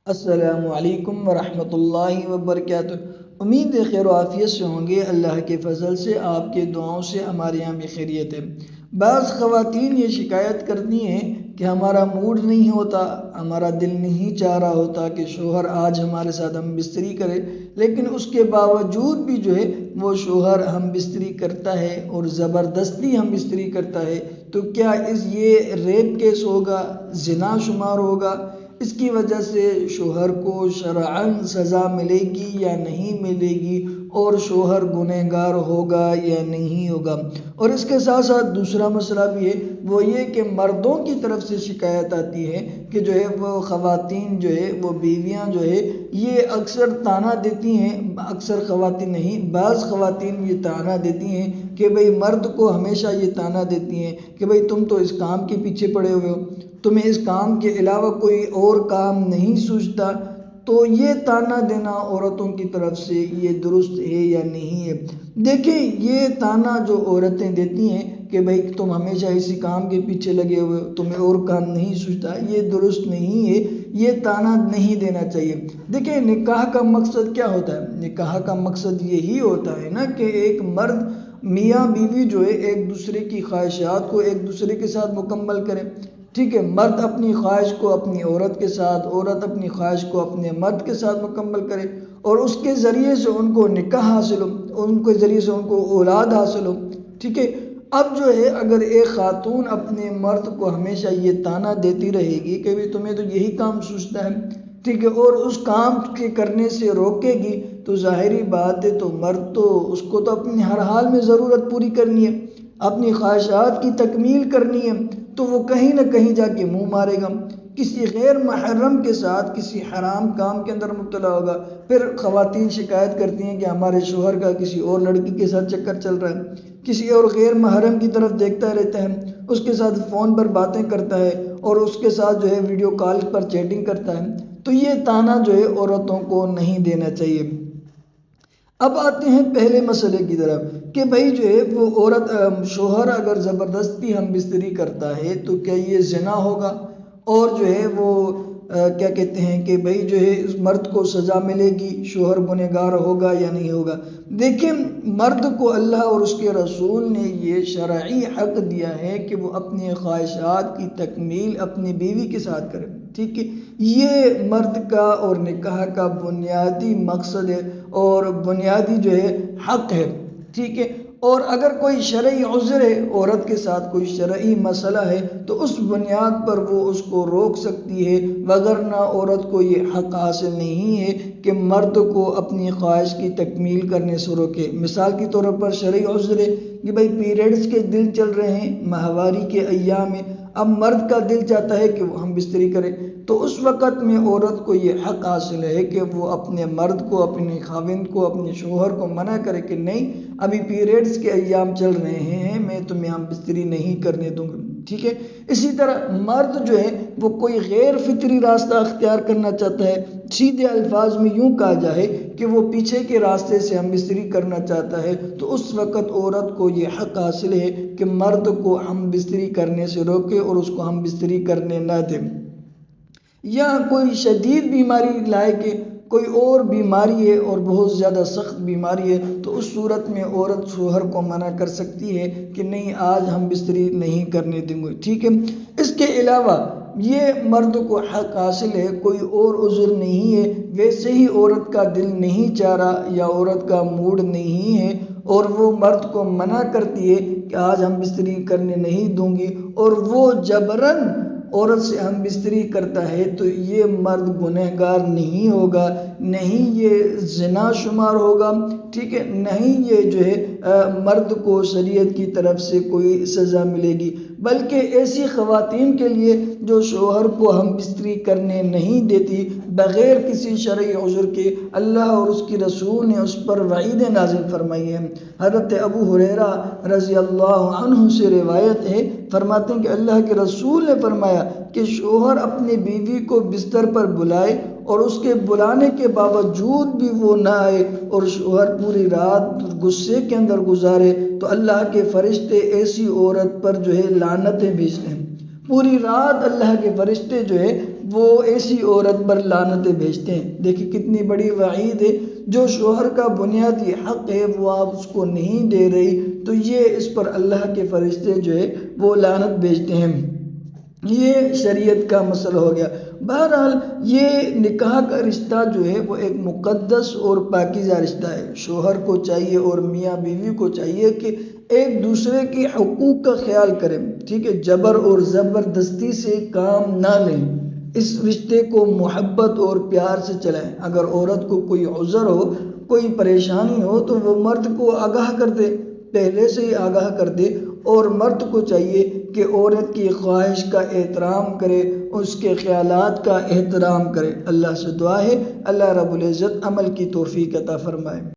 السلام علیکم ورحمۃ اللہ وبرکاتہ۔ امید ہے خیر و عافیت سے ہوں گے۔ اللہ کے فضل سے، آپ کے دعاؤں سے ہمارے یہاں بھی خیریت ہے۔ بعض خواتین یہ شکایت کرتی ہیں کہ ہمارا موڈ نہیں ہوتا، ہمارا دل نہیں چاہ رہا ہوتا کہ شوہر آج ہمارے ساتھ ہم بستری کرے، لیکن اس کے باوجود بھی وہ شوہر ہم بستری کرتا ہے اور زبردستی ہم بستری کرتا ہے، تو کیا یہ ریپ کیس ہوگا، زنا شمار ہوگا؟ اس کی وجہ سے شوہر کو شرعاً سزا ملے گی یا نہیں ملے گی، اور شوہر گنہگار ہوگا یا نہیں ہوگا؟ اور اس کے ساتھ ساتھ دوسرا مسئلہ بھی ہے، وہ یہ کہ مردوں کی طرف سے شکایت آتی ہے کہ وہ خواتین وہ بیویاں یہ اکثر طعنہ دیتی ہیں، اکثر خواتین نہیں، بعض خواتین یہ طعنہ دیتی ہیں کہ مرد کو ہمیشہ یہ طعنہ دیتی ہیں کہ تم تو اس کام کے پیچھے پڑے ہوئے ہو، تمہیں اس کام کے علاوہ کوئی اور کام نہیں سوچتا۔ تو یہ طعنہ دینا عورتوں کی طرف سے یہ درست ہے یا نہیں ہے؟ دیکھیں، یہ طعنہ جو عورتیں دیتی ہیں کہ تم ہمیشہ اسی کام کے پیچھے لگے ہوئے ہو، تمہیں اور کام نہیں سوچتا، یہ درست نہیں ہے، یہ طعنہ نہیں دینا چاہیے۔ دیکھیں، نکاح کا مقصد کیا ہوتا ہے؟ نکاح کا مقصد یہی ہوتا ہے نا کہ ایک مرد میاں بیوی ایک دوسرے کی خواہشات کو ایک دوسرے کے ساتھ مکمل کرے، ٹھیک ہے؟ مرد اپنی خواہش کو اپنی عورت کے ساتھ، عورت اپنی خواہش کو اپنے مرد کے ساتھ مکمل کرے، اور اس کے ذریعے سے ان کو نکاح حاصل ہو، ان کے ذریعے سے ان کو اولاد حاصل ہو، ٹھیک ہے؟ اب اگر ایک خاتون اپنے مرد کو ہمیشہ یہ طعنہ دیتی رہے گی کہ تمہیں تو یہی کام سوچتا ہے، ٹھیک ہے، اور اس کام کے کرنے سے روکے گی، تو ظاہری بات ہے تو مرد تو اس کو تو اپنی ہر حال میں ضرورت پوری کرنی ہے، اپنی خواہشات کی تکمیل کرنی ہے، تو وہ کہیں نہ کہیں جا کے منہ مارے گا، کسی غیر محرم کے ساتھ کسی حرام کام کے اندر مبتلا ہوگا۔ پھر خواتین شکایت کرتی ہیں کہ ہمارے شوہر کا کسی اور لڑکی کے ساتھ چکر چل رہا ہے، کسی اور غیر محرم کی طرف دیکھتا رہتا ہے، اس کے ساتھ فون پر باتیں کرتا ہے، اور اس کے ساتھ ویڈیو کال پر چیٹنگ کرتا ہے۔ تو یہ طعنہ عورتوں کو نہیں دینا چاہیے۔ اب آتے ہیں پہلے مسئلے کی طرف کہ وہ عورت شوہر اگر زبردستی ہم بستری کرتا ہے تو کیا یہ زنا ہوگا؟ اور وہ کیا کہتے ہیں کہ اس مرد کو سزا ملے گی، شوہر گنہگار ہوگا یا نہیں ہوگا؟ دیکھیں، مرد کو اللہ اور اس کے رسول نے یہ شرعی حق دیا ہے کہ وہ اپنی خواہشات کی تکمیل اپنی بیوی کے ساتھ کرے، ٹھیک ہے؟ یہ مرد کا اور نکاح کا بنیادی مقصد ہے اور بنیادی حق ہے، ٹھیک ہے؟ اور اگر کوئی شرعی عذر ہے، عورت کے ساتھ کوئی شرعی مسئلہ ہے، تو اس بنیاد پر وہ اس کو روک سکتی ہے، وگرنہ عورت کو یہ حق حاصل نہیں ہے کہ مرد کو اپنی خواہش کی تکمیل کرنے سے روکے۔ مثال کے طور پر شرعی عذر ہے کہ پیریڈز کے دن چل رہے ہیں، ماہواری کے ایام میں، اب مرد کا دل چاہتا ہے کہ وہ ہم بستری کرے، تو اس وقت میں عورت کو یہ حق حاصل ہے کہ وہ اپنے مرد کو، اپنے خاوند کو، اپنے شوہر کو منع کرے کہ نہیں، ابھی پیریڈز کے ایام چل رہے ہیں، میں تمہیں ہم بستری نہیں کرنے دوں گا، ٹھیک ہے؟ اسی طرح مرد وہ کوئی غیر فطری راستہ اختیار کرنا چاہتا ہے، سیدھے الفاظ میں یوں کہا جائے کہ وہ پیچھے کے راستے سے ہم بستری کرنا چاہتا ہے، تو اس وقت عورت کو یہ حق حاصل ہے کہ مرد کو ہم بستری کرنے سے روکے اور اس کو ہم بستری کرنے نہ دیں۔ یا کوئی شدید بیماری لائے کہ کوئی اور بیماری ہے اور بہت زیادہ سخت بیماری ہے، تو اس صورت میں عورت شوہر کو منع کر سکتی ہے کہ نہیں، آج ہم بستری نہیں کرنے دیں گے، ٹھیک ہے؟ اس کے علاوہ یہ مرد کو حق حاصل ہے، کوئی اور عذر نہیں ہے، ویسے ہی عورت کا دل نہیں چاہ رہا یا عورت کا موڈ نہیں ہے اور وہ مرد کو منع کرتی ہے کہ آج ہم بستری کرنے نہیں دوں گی، اور وہ جبراً عورت سے ہم بستری کرتا ہے، تو یہ مرد گنہگار نہیں ہوگا، نہیں یہ زنا شمار ہوگا، ٹھیک ہے؟ نہیں یہ مرد کو شریعت کی طرف سے کوئی سزا ملے گی، بلکہ ایسی خواتین کے لیے جو شوہر کو ہم بستری کرنے نہیں دیتی بغیر کسی شرعی عذر کے، اللہ اور اس کی رسول نے اس پر وعید نازل فرمائی ہے۔ حضرت ابو ہریرہ رضی اللہ عنہ سے روایت ہے، فرماتے ہیں کہ اللہ کے رسول نے فرمایا کہ شوہر اپنی بیوی کو بستر پر بلائے اور اس کے بلانے کے باوجود بھی وہ نہ آئے، اور شوہر پوری رات غصے کے اندر گزارے، تو اللہ کے فرشتے ایسی عورت پر لعنتیں بھیجتے ہیں۔ پوری رات اللہ کے فرشتے وہ ایسی عورت پر لعنتیں بھیجتے ہیں۔ دیکھیں کتنی بڑی وعید ہے، جو شوہر کا بنیادی حق ہے وہ آپ اس کو نہیں دے رہی، تو یہ اس پر اللہ کے فرشتے جو ہے وہ لعنت بھیجتے ہیں۔ یہ شریعت کا مسئلہ ہو گیا۔ بہرحال یہ نکاح کا رشتہ جو ہے وہ ایک مقدس اور پاکیزہ رشتہ ہے۔ شوہر کو چاہیے اور میاں بیوی کو چاہیے کہ ایک دوسرے کے حقوق کا خیال کریں، ٹھیک ہے، جبر اور زبردستی سے کام نہ لیں، اس رشتے کو محبت اور پیار سے چلائیں۔ اگر عورت کو کوئی عذر ہو، کوئی پریشانی ہو تو وہ مرد کو آگاہ کر دے، پہلے سے ہی آگاہ کر دے، اور مرد کو چاہیے کہ عورت کی خواہش کا احترام کرے، اس کے خیالات کا احترام کرے۔ اللہ سے دعا ہے اللہ رب العزت عمل کی توفیق عطا فرمائے۔